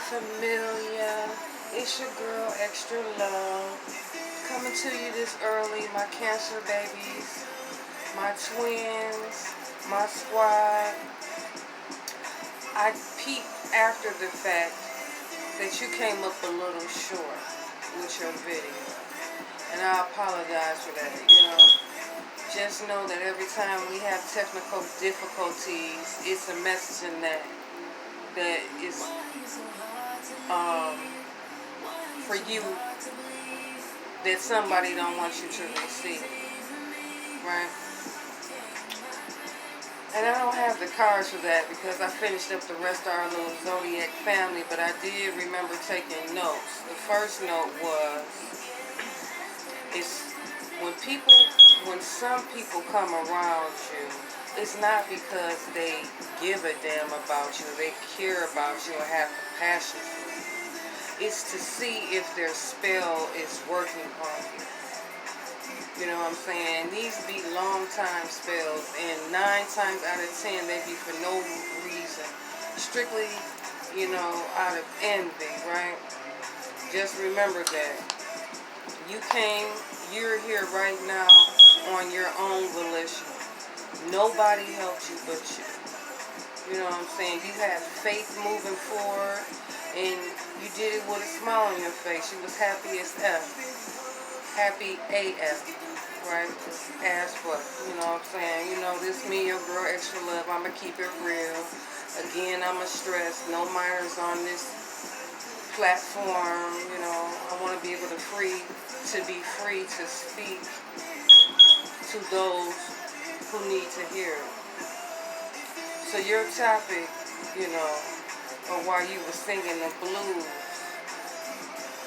familiar. It's your girl, Extra Love. Coming to you this early, my Cancer babies, my twins, my squad. I peeped after the fact that you came up a little short with your video. And I apologize for that, Just know that every time we have technical difficulties, it's a message in that is for you that somebody don't want you to receive, right? And I don't have the cards for that because I finished up the rest of our little zodiac family, but I did remember taking notes. The first note was, when some people come around you, it's not because they give a damn about you, they care about you or have compassion for you. It's to see if their spell is working on you. You know what I'm saying? These be long time spells, and 9 times out of 10 they be for no reason. Strictly, out of envy, right? Just remember that. You're here right now on your own volition. Nobody helped you but you. You know what I'm saying? You had faith moving forward, and you did it with a smile on your face. You was happy as F. Happy AF. Right? Just ask what. You know what I'm saying? This me, your girl, Extra Love. I'ma keep it real. Again, I'ma stress, no minors on this platform. I want to be able to be free to speak to those who need to hear it. So your topic, or while you were singing the blues,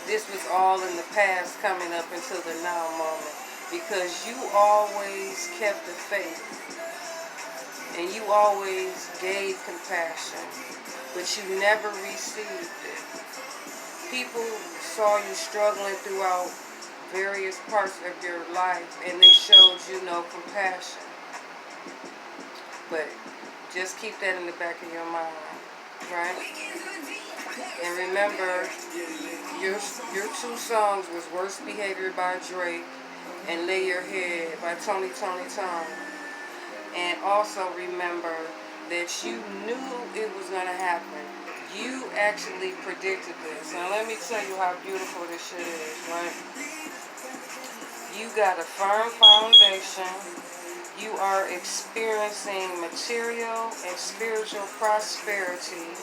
this was all in the past coming up until the now moment, because you always kept the faith and you always gave compassion, but you never received it. People saw you struggling throughout various parts of your life, and they showed you no compassion. But just keep that in the back of your mind, right? And remember, your 2 songs was Worst Behavior by Drake and Lay Your Head by Tony Tone. And also remember that you knew it was going to happen. You actually predicted this. Now let me tell you how beautiful this shit is, right? You got a firm foundation. You are experiencing material and spiritual prosperity.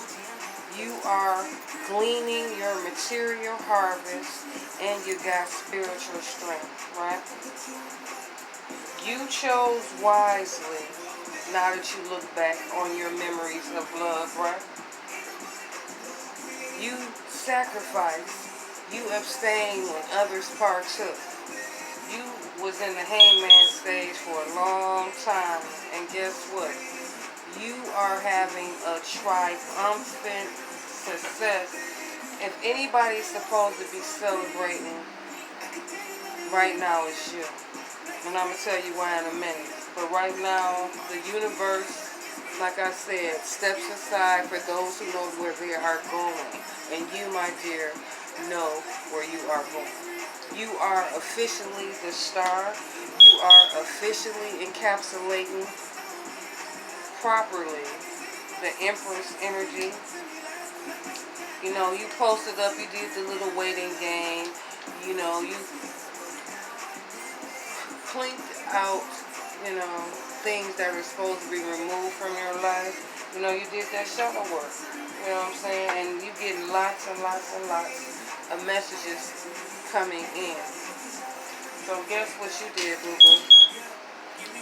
You are gleaning your material harvest, and you got spiritual strength, right? You chose wisely now that you look back on your memories of love, right? You sacrificed. You abstained when others partook. You was in the hangman stage for a long time, and guess what? You are having a triumphant success. If anybody's supposed to be celebrating right now, it's you. And I'm going to tell you why in a minute. But right now, the universe, like I said, steps aside for those who know where they are going. And you, my dear, know where you are going. You are officially the star. You are officially encapsulating properly the Empress energy. You posted up, you did the little waiting game. You clinked out, things that were supposed to be removed from your life. You did that shadow work. You know what I'm saying? And you get lots and lots and lots of messages coming in. So guess what you did, boo-boo?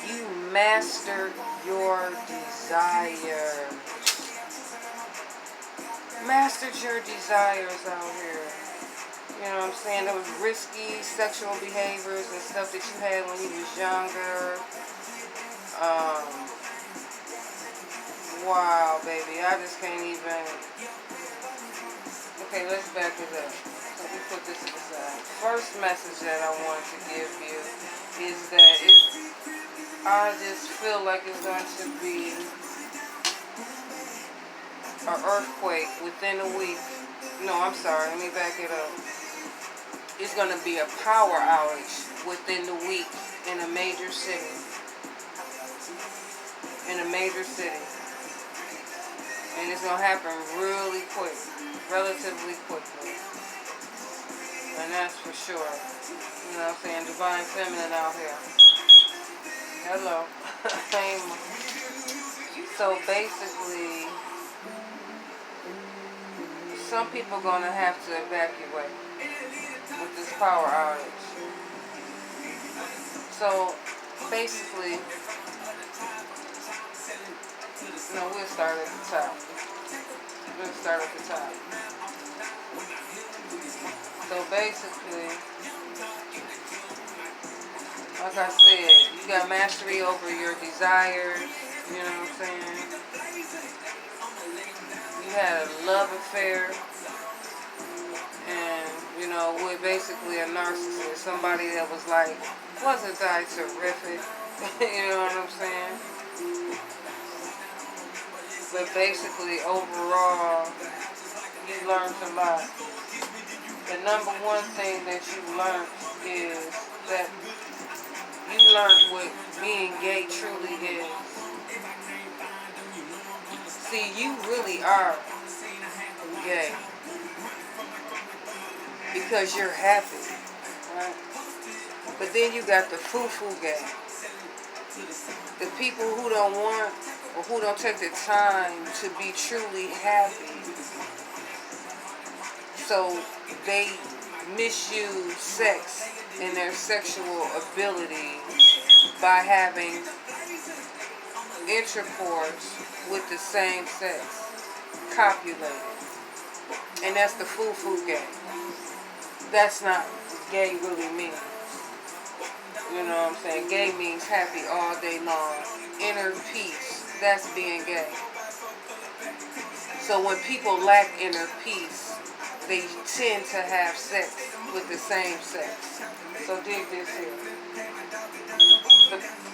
You mastered your desire. Mastered your desires out here. You know what I'm saying? There was risky sexual behaviors and stuff that you had when you was younger. Wow, baby. I just can't even. Okay, let's back it up. Let me put this aside. First message that I want to give you is that I just feel like it's going to be an earthquake within a week No, I'm sorry. Let me back it up. It's going to be a power outage within the week in a major city. In a major city. And it's going to happen really quick. Relatively quickly. And that's for sure. You know what I'm saying? Divine feminine out here. Hello. So basically, some people are going to have to evacuate with this power outage. So basically, we'll start at the top. So basically, like I said, you got mastery over your desires, you know what I'm saying? You had a love affair, and, with basically a narcissist, somebody that was like, wasn't that terrific, you know what I'm saying? But basically, overall, you learned a lot. The number one thing that you learned is that you learned what being gay truly is. See, you really are gay because you're happy, right? But then you got the foo-foo gay. The people who don't want or who don't take the time to be truly happy. So they misuse sex and their sexual ability by having intercourse with the same sex, copulating. And that's the foo-foo gay. That's not what gay really means. You know what I'm saying? Gay means happy all day long. Inner peace. That's being gay. So when people lack inner peace, they tend to have sex with the same sex. So dig this here.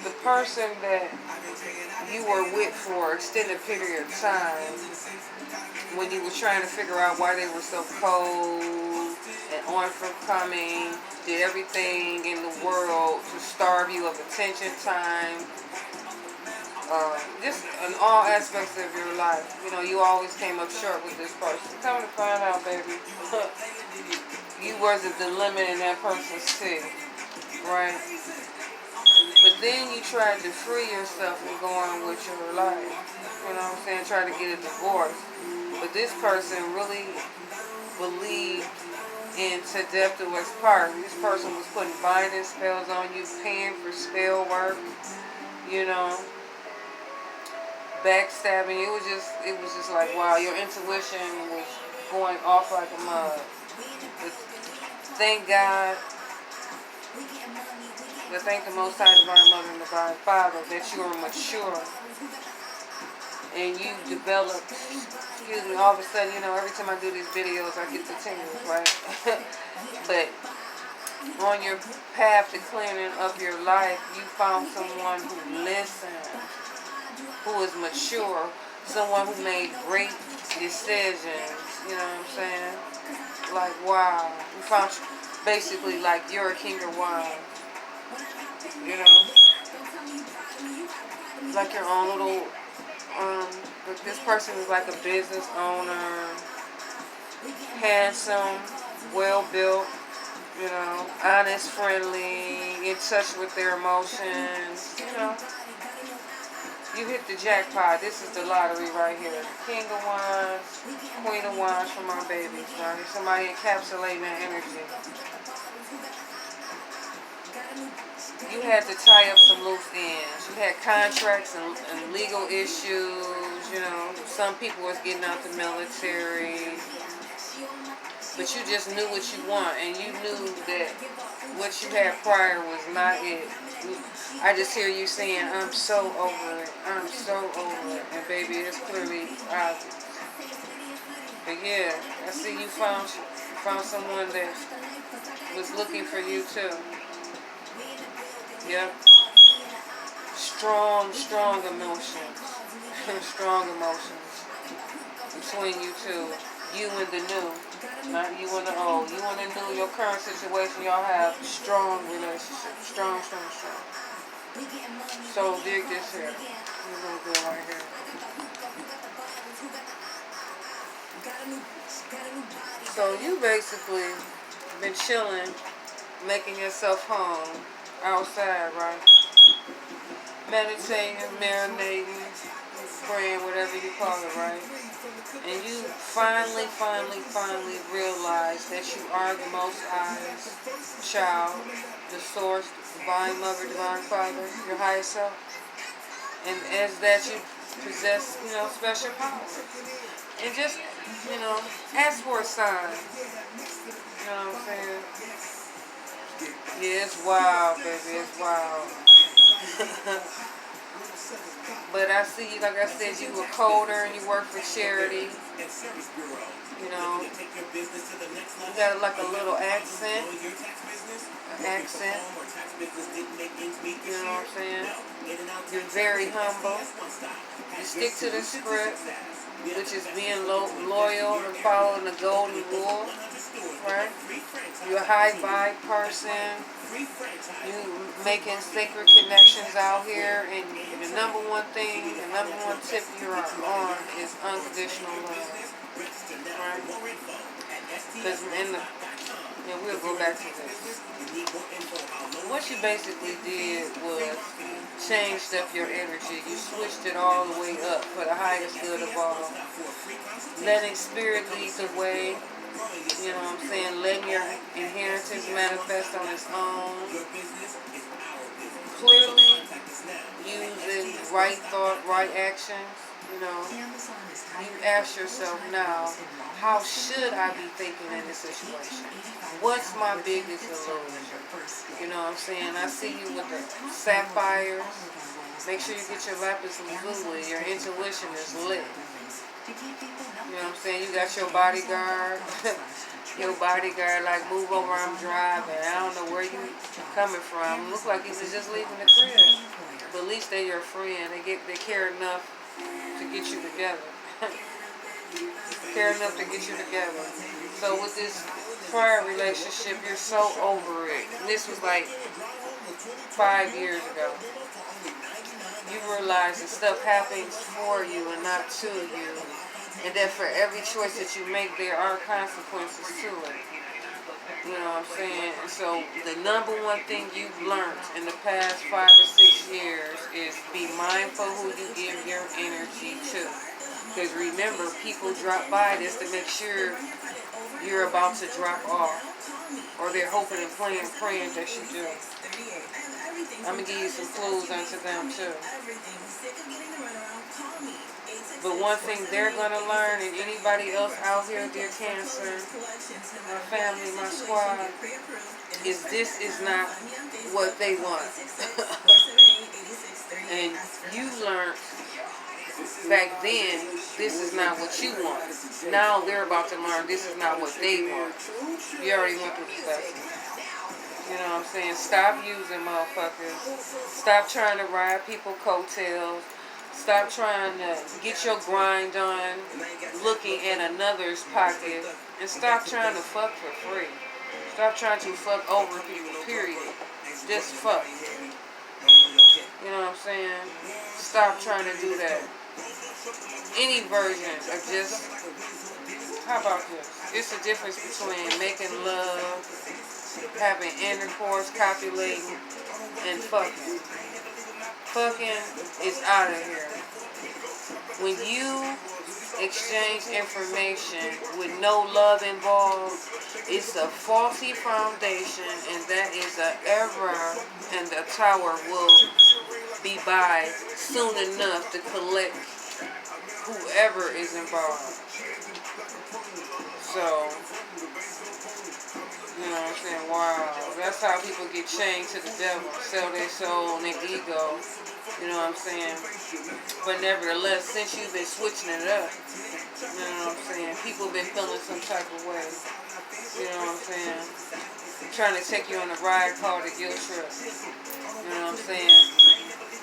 The person that you were with for an extended period of time, when you were trying to figure out why they were so cold and unforthcoming, did everything in the world to starve you of attention time, just in all aspects of your life. You always came up short with this person. Come to find out, baby, you wasn't the limit in that person's city, right? But then you tried to free yourself and go on with your life. You know what I'm saying? Try to get a divorce. But this person really believed in to death do us part. This person was putting binding spells on you, paying for spell work, backstabbing. It was just like, wow, your intuition was going off like a mug. But thank God, thank the Most High Divine Mother and Divine Father that you are mature and you developed, all of a sudden, every time I do these videos, I get the tingles, right? But on your path to cleaning up your life, you found someone who listens, who is mature, someone who made great decisions, you know what I'm saying? Like, wow. You found basically like you're a king or wine, like your own little, but this person is like a business owner, handsome, well-built, honest, friendly, in touch with their emotions, You hit the jackpot. This is the lottery right here. King of Wands, Queen of Wands for my babies, right? Somebody encapsulating that energy. You had to tie up some loose ends. You had contracts and legal issues, Some people was getting out the military. But you just knew what you want, and you knew that what you had prior was not it. I just hear you saying, I'm so over it. I'm so over it. And baby, it's clearly obvious. But yeah, I see you found someone that was looking for you too. Yep. Strong emotions. Strong emotions between you two. You and the new. Not you and the old. You and the new, your current situation, y'all have strong relationship. Strong, strong, strong. So dig this here. We're gonna go right here. So you basically been chilling, making yourself home outside, right? Meditating, marinating, praying, whatever you call it, right? And you finally realize that you are the Most High's child, the source, divine mother, divine father, your higher self. And as that you possess, special powers. And just, ask for a sign. You know what I'm saying? Yeah, it's wild, baby. It's wild. But I see, like I said, you were colder and you work for charity. You know, you got like a little accent. Accent. You know what I'm saying? You're very humble. You stick to the script, which is being loyal and following the golden rule, right? You're a high vibe person. You making sacred connections out here, and the number one thing, the number one tip you're on is unconditional love, right? Because we'll go back to this. What you basically did was changed up your energy. You switched it all the way up for the highest good of all. Letting spirit lead the way. You know what I'm saying? Letting your inheritance manifest on its own. Clearly using right thought, right actions. You ask yourself now, how should I be thinking in this situation? What's my biggest illusion? You know what I'm saying? I see you with the sapphires. Make sure you get your lapis lazuli. Your intuition is lit. You know what I'm saying? You got your bodyguard. Your bodyguard, like, move over, I'm driving. I don't know where you coming from. Look like he was just leaving the crib. But at least they're your friend. They care enough to get you together. Care enough to get you together. So with this prior relationship, you're so over it. This was like 5 years ago. You realize that stuff happens for you and not to you. And that for every choice that you make, there are consequences to it. You know what I'm saying? And so the number one thing you've learned in the past 5 or 6 years is be mindful who you give your energy to. Because remember, people drop by this to make sure you're about to drop off. Or they're hoping and praying that you do. I'm going to give you some clues onto them too. But one thing they're going to learn, and anybody else out here, dear Cancer, my family, my squad, is this is not what they want. And you learned back then, this is not what you want. Now they're about to learn this is not what they want. You already went through the lesson. You know what I'm saying? Stop using motherfuckers. Stop trying to ride people's coattails. Stop trying to get your grind on, looking at another's pocket. And stop trying to fuck for free. Stop trying to fuck over people, period. Just fuck. You know what I'm saying? Stop trying to do that. Any version of just, how about this? It's a difference between making love, having intercourse, copulating, and fucking. Fucking is out of here. When you exchange information with no love involved, it's a faulty foundation, and that is an error, and the tower will be by soon enough to collect whoever is involved. So, you know what I'm saying? Wow. That's how people get chained to the devil. Sell their soul and their ego. You know what I'm saying? But nevertheless, since you've been switching it up, you know what I'm saying? People have been feeling some type of way. You know what I'm saying? Trying to take you on a ride called a guilt trip. You know what I'm saying?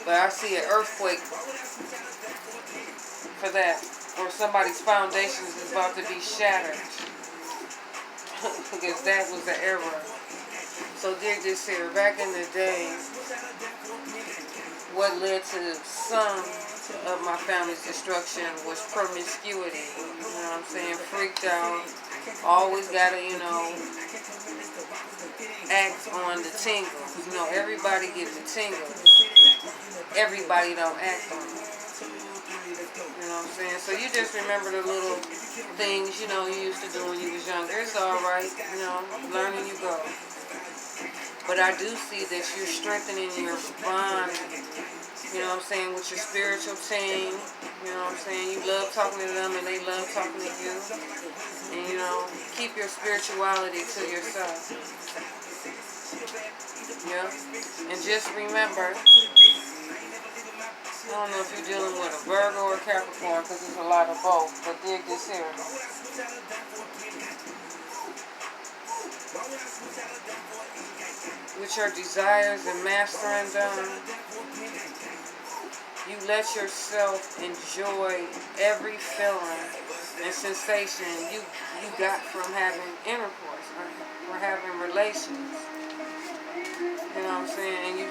But I see an earthquake for that. or somebody's foundations is about to be shattered. Because that was the error. So dig this here. Back in the day, what led to some of my family's destruction was promiscuity. You know what I'm saying? Freaked out. Always gotta, act on the tingles. Everybody gets the tingles. Everybody don't act on it. You know what I'm saying? So you just remember the little things, you used to do when you was younger. It's alright, learning you go. But I do see that you're strengthening your bond, with your spiritual team. You love talking to them and they love talking to you. And, keep your spirituality to yourself. Yeah? And just remember, I don't know if you're dealing with a Virgo or Capricorn because there's a lot of both, but dig this here. With your desires and mastering them, you let yourself enjoy every feeling and sensation you got from having intercourse or having relations. You know what I'm saying? And you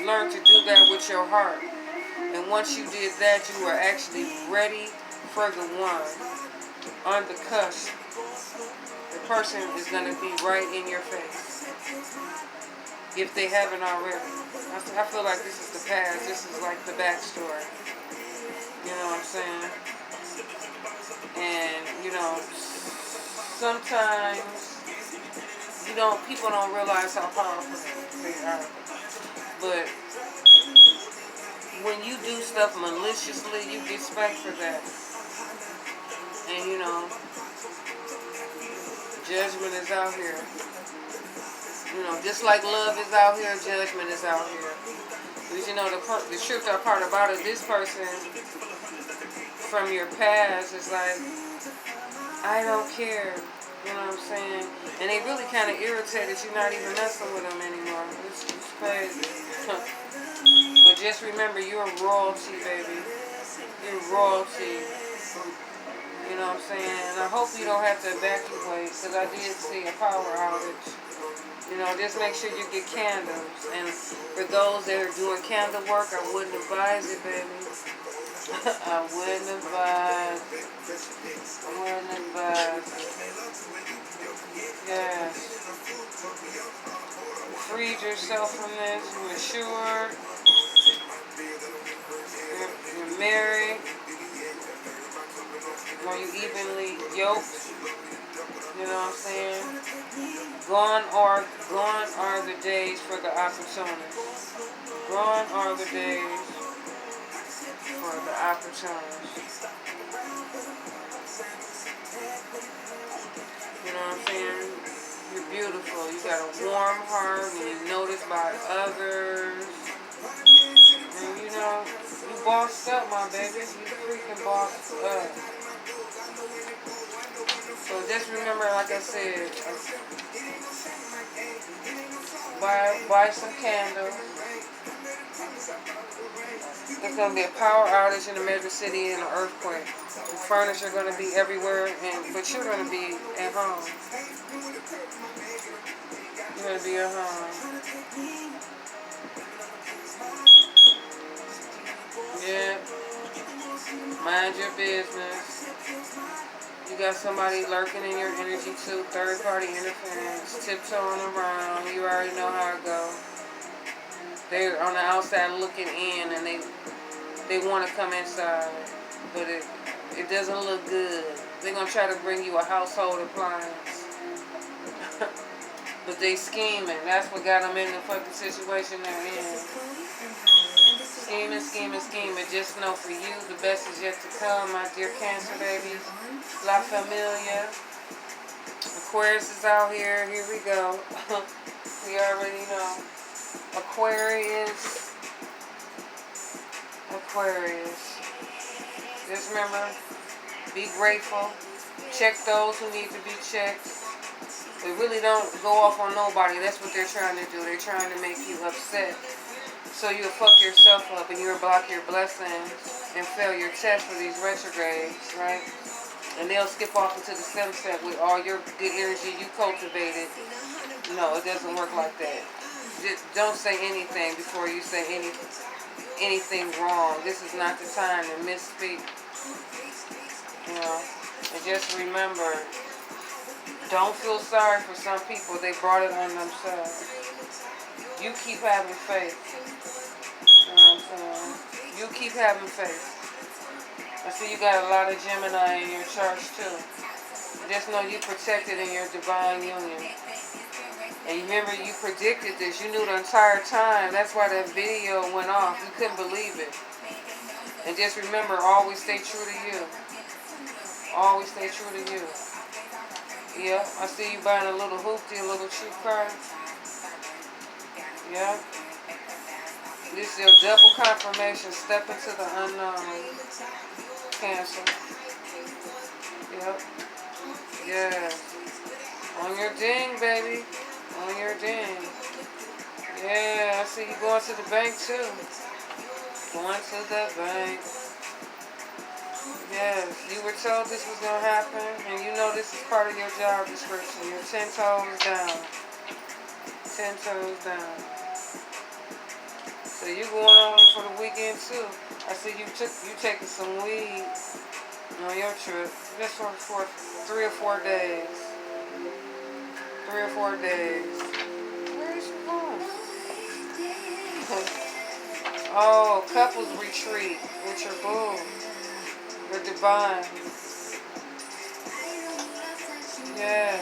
learn to do that with your heart. And once you did that, you were actually ready for the one on the cusp. The person is going to be right in your face. If they haven't already. I feel like this is the past. This is like the backstory. You know what I'm saying? And, sometimes people don't realize how powerful they are. But when you do stuff maliciously, you get spanked for that. And, judgment is out here. Just like love is out here, judgment is out here. Because, the tripped out part about it, this person from your past is like, I don't care. You know what I'm saying? And they really kind of irritated you're not even messing with them anymore. It's crazy. But just remember, you're royalty, baby. You're royalty. You know what I'm saying? And I hope you don't have to evacuate, because I did see a power outage. Just make sure you get candles. And for those that are doing candle work, I wouldn't advise it, baby. I wouldn't advise. Yes. Freed yourself from this. You're assured. You're married. Are you evenly yoked? You know what I'm saying? Gone are the days for the opportunists. Gone are the days for the opportunists. You know what I'm saying? You're beautiful. You got a warm heart and you're noticed by others. And you bossed up, my baby. You freaking bossed up. So just remember, like I said, buy some candles. There's going to be a power outage in the major city and an earthquake. The furniture going to be everywhere, but you're going to be at home. You're going to be at home. Yeah. Mind your business. You got somebody lurking in your energy too, third-party interference, tiptoeing around. You already know how it goes. They're on the outside looking in, and they want to come inside, but it doesn't look good. They're going to try to bring you a household appliance. But they scheming. That's what got them in the fucking situation they're in. Scheming. Just know for you, the best is yet to come, my dear Cancer babies. La Familia. Aquarius is out here. Here we go. We already know. Aquarius. Just remember, be grateful. Check those who need to be checked. But really don't go off on nobody. That's what they're trying to do. They're trying to make you upset. So you'll fuck yourself up and you'll block your blessings. and fail your test for these retrogrades, right? And they'll skip off into the sunset with all your good energy you cultivated. No, it doesn't work like that. Just don't say anything before you say anything wrong. This is not the time to misspeak. You know, and just remember, don't feel sorry for some people. They brought it on themselves. You keep having faith. You know what I'm saying? You keep having faith. I see you got a lot of Gemini in your charts too. Just know you protected in your divine union. And remember, you predicted this. You knew the entire time. That's why that video went off. You couldn't believe it. And just remember, always stay true to you. Always stay true to you. Yeah, I see you buying a little hoopty, a little cheap car. Yeah. This is your double confirmation. Step into the unknown. Cancer. Yep. Yeah. On your ding, baby. On your ding. Yeah, I see you going to the bank too. Going to the bank. Yes, you were told this was going to happen, and you know this is part of your job description. You're 10 toes down. 10 toes down. So you going on for the weekend too. I see you taking some weed on your trip. Just for 3 or 4 days. 3 or 4 days. Where is she going? Oh, couples retreat with your boo. Your divine. Yeah.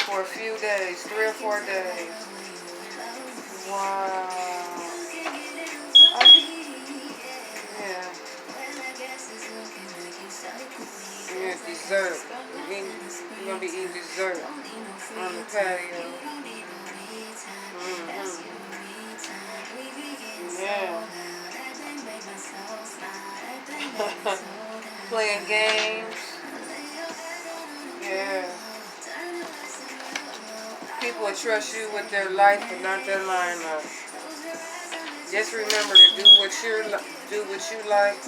For a few days. 3 or 4 days. Wow. Yeah. You're dessert. You're going to be eating dessert on the patio. Yeah. Playing games. Yeah. People will trust you with their life, but not their lineup. Just remember to do what you like.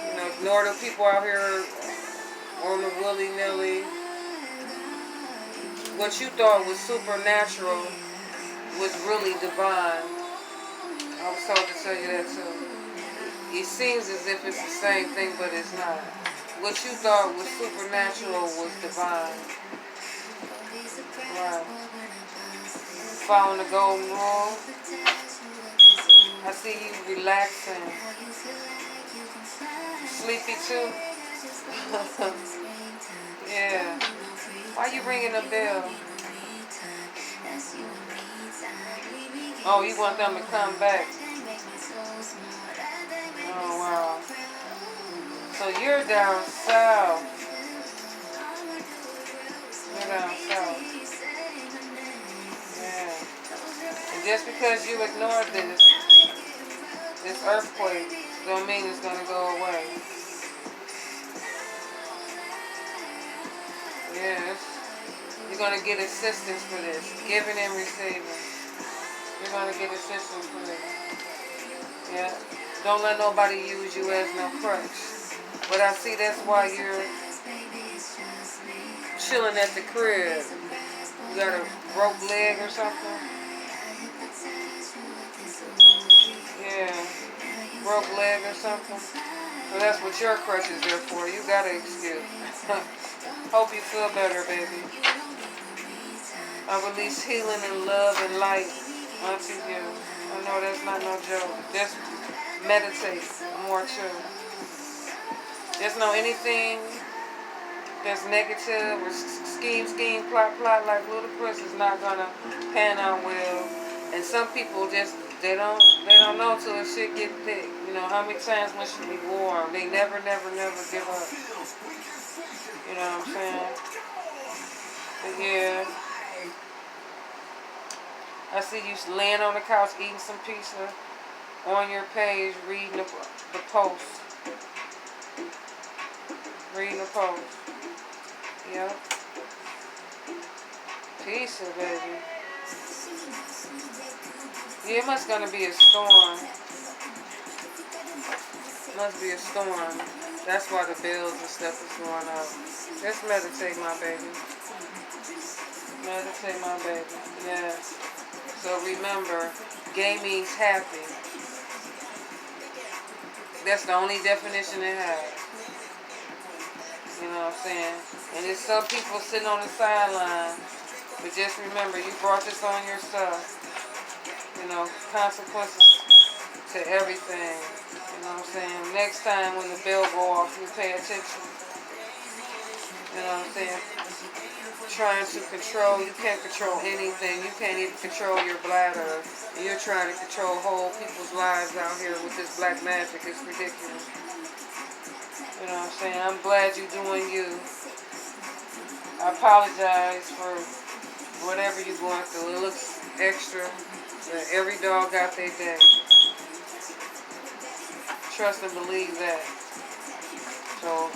You know, ignore the people out here on the willy-nilly. What you thought was supernatural was really divine. I was told to tell you that too. It seems as if it's the same thing, but it's not. What you thought was supernatural was divine. Right. Following the golden rule. I see you relaxing. Sleepy too? Yeah. Why you ringing the bell? Oh, you want them to come back. Oh, wow. So you're down south. You're down south. Yeah. And just because you ignored this earthquake, don't mean it's going to go away. Yes. You're going to get assistance for this. Giving and receiving. You're going to get assistance for this. Yeah. Don't let nobody use you as no crutch. But I see that's why you're chilling at the crib. You got a broke leg or something? Yeah. Broke leg or something? So that's what your crutch is there for. You got an excuse. Hope you feel better, baby. I release healing and love and light onto you. I know that's not no joke. Just meditate more too. Just know anything that's negative or scheme, plot, like Ludacris is not gonna pan out well. And some people just they don't know till the shit get thick. You know how many times when she be warm, they never give up. You know what I'm saying? But yeah. I see you laying on the couch eating some pizza on your page, reading the post. Reading the post. Yep. Pizza, baby. Yeah, it must gonna be a storm. Must be a storm. That's why the bills and stuff is going up. Just meditate, my baby. Meditate, my baby. Yes. So remember, gay means happy. That's the only definition it has. You know what I'm saying? And there's some people sitting on the sideline. But just remember, you brought this on yourself. You know, consequences to everything. You know what I'm saying? Next time when the bell go off, you pay attention. You know what I'm saying? Trying to control, you can't control anything. You can't even control your bladder. And you're trying to control whole people's lives out here with this black magic. It's ridiculous. You know what I'm saying? I'm glad you're doing you. I apologize for whatever you're going through. It looks extra, but every dog got their day. Trust and believe that. So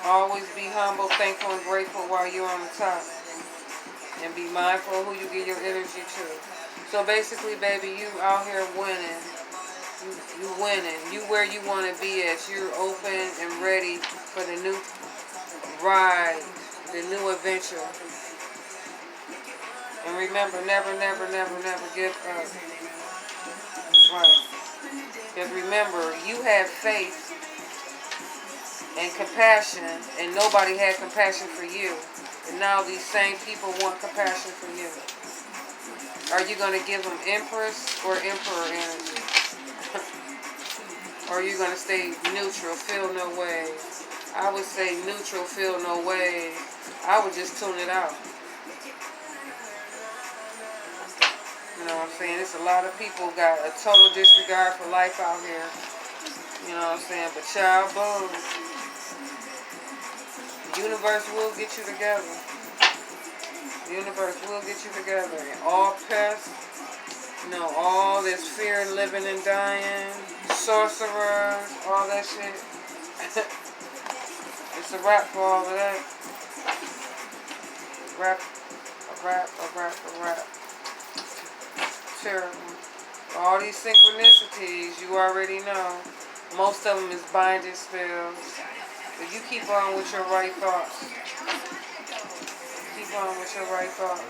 always be humble, thankful, and grateful while you're on the top. And be mindful of who you give your energy to. So basically, baby, you out here winning. You winning. You where you want to be at. You're open and ready for the new ride, the new adventure. And remember, never, never, never, never give up. Right. Because remember, you have faith and compassion, and nobody had compassion for you. And now these same people want compassion for you. Are you going to give them Empress or Emperor energy? Or are you going to stay neutral, feel no way? I would say neutral, feel no way. I would just tune it out. You know what I'm saying? It's a lot of people got a total disregard for life out here. You know what I'm saying? But child, boom. The universe will get you together. The universe will get you together. And all pests, you know, all this fear and living and dying, sorcerers, all that shit. It's a wrap for all of that. A wrap. Terrible. All these synchronicities, you already know. Most of them is binding spells. But you keep on with your right thoughts. Keep on with your right thoughts.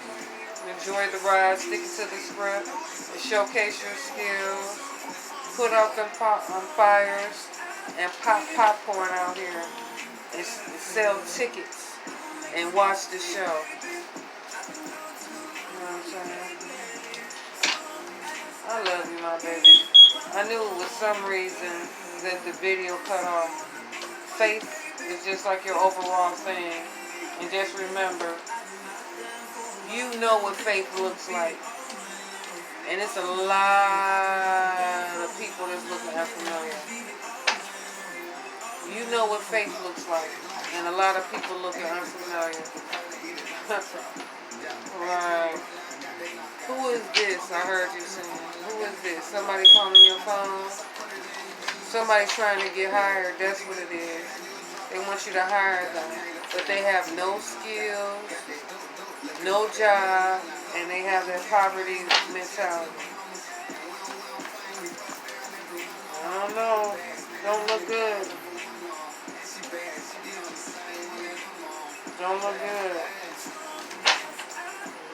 Enjoy the ride, stick it to the script, and showcase your skills. Put out them fires and pop popcorn out here and sell tickets and watch the show. You know what I'm saying? I love you, my baby. I knew it was some reason that the video cut off. Faith is just like your overall thing. And just remember, you know what faith looks like. And it's a lot of people that's looking unfamiliar. You know what faith looks like. And a lot of people looking unfamiliar. Right. Who is this? I heard you saying. Who is this? Somebody calling your phone? Somebody trying to get hired. That's what it is. They want you to hire them. But they have no skills, no job, and they have that poverty mentality. I don't know. Don't look good. Don't look good.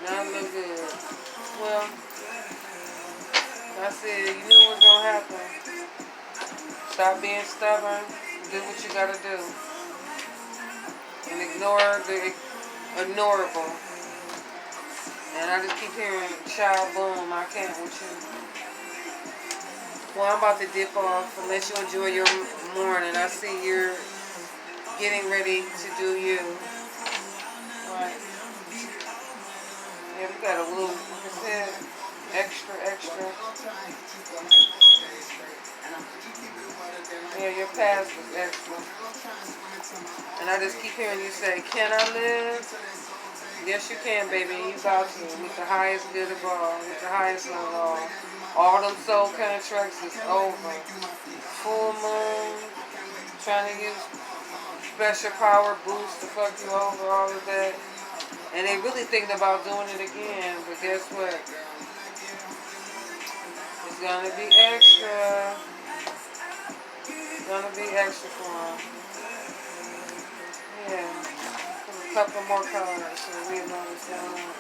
Not look good. Well, I said, you knew what was going to happen. Stop being stubborn. Do what you got to do. And ignore the ignorable. And I just keep hearing, child, boom, I can't with you. Well, I'm about to dip off and let you enjoy your morning. I see you're getting ready to do you. Right. Yeah, we got a little, like I said, extra. Yeah, your past was extra. And I just keep hearing you say, can I live? Yes, you can, baby. You about to. With the highest good of all. With the highest of all. All them soul contracts is over. Full moon. Trying to use special power boost to fuck you over. All of that. And they really thinking about doing it again. But guess what? It's going to be extra. Gonna be extra for him. Yeah. Put a couple more cards so we know what's going on.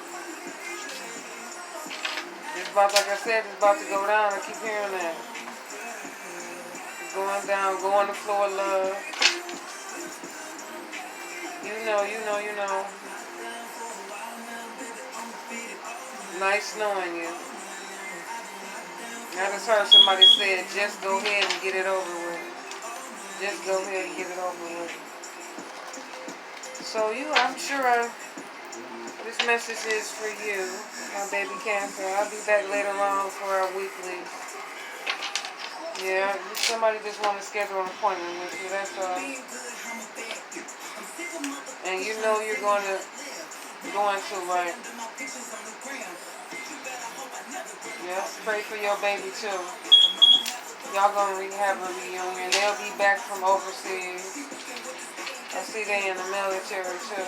It's about, like I said, it's about to go down. I keep hearing that. It's going down, going to floor love. You know. Nice knowing you. I just heard somebody say, just go ahead and get it over with. Just go ahead and get it over with. So I'm sure this message is for you, my baby Cancer. I'll be back later on for our weekly. Yeah, somebody just want to schedule an appointment with you, that's all. And you know you're going to right. Yeah, pray for your baby too. Y'all gonna have a reunion. They'll be back from overseas. I see they in the military too.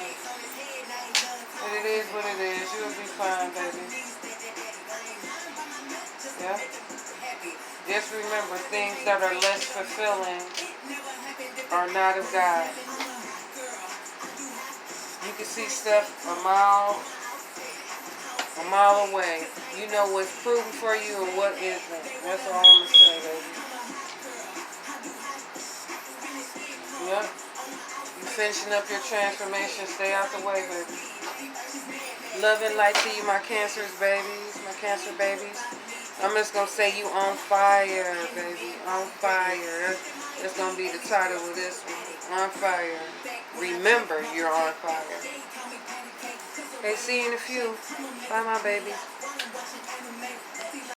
But it is what it is. You'll be fine, baby. Yeah. Just remember, things that are less fulfilling are not of God. You can see stuff a mile away. You know what's proven for you and what isn't. That's all I'm gonna say, baby. Yep. You finishing up your transformation. Stay out the way, baby. Love and light to you, my Cancers, babies. My Cancer babies. I'm just going to say you on fire, baby. On fire. That's going to be the title of this one. On fire. Remember you're on fire. Okay, see you in a few. Bye, my babies.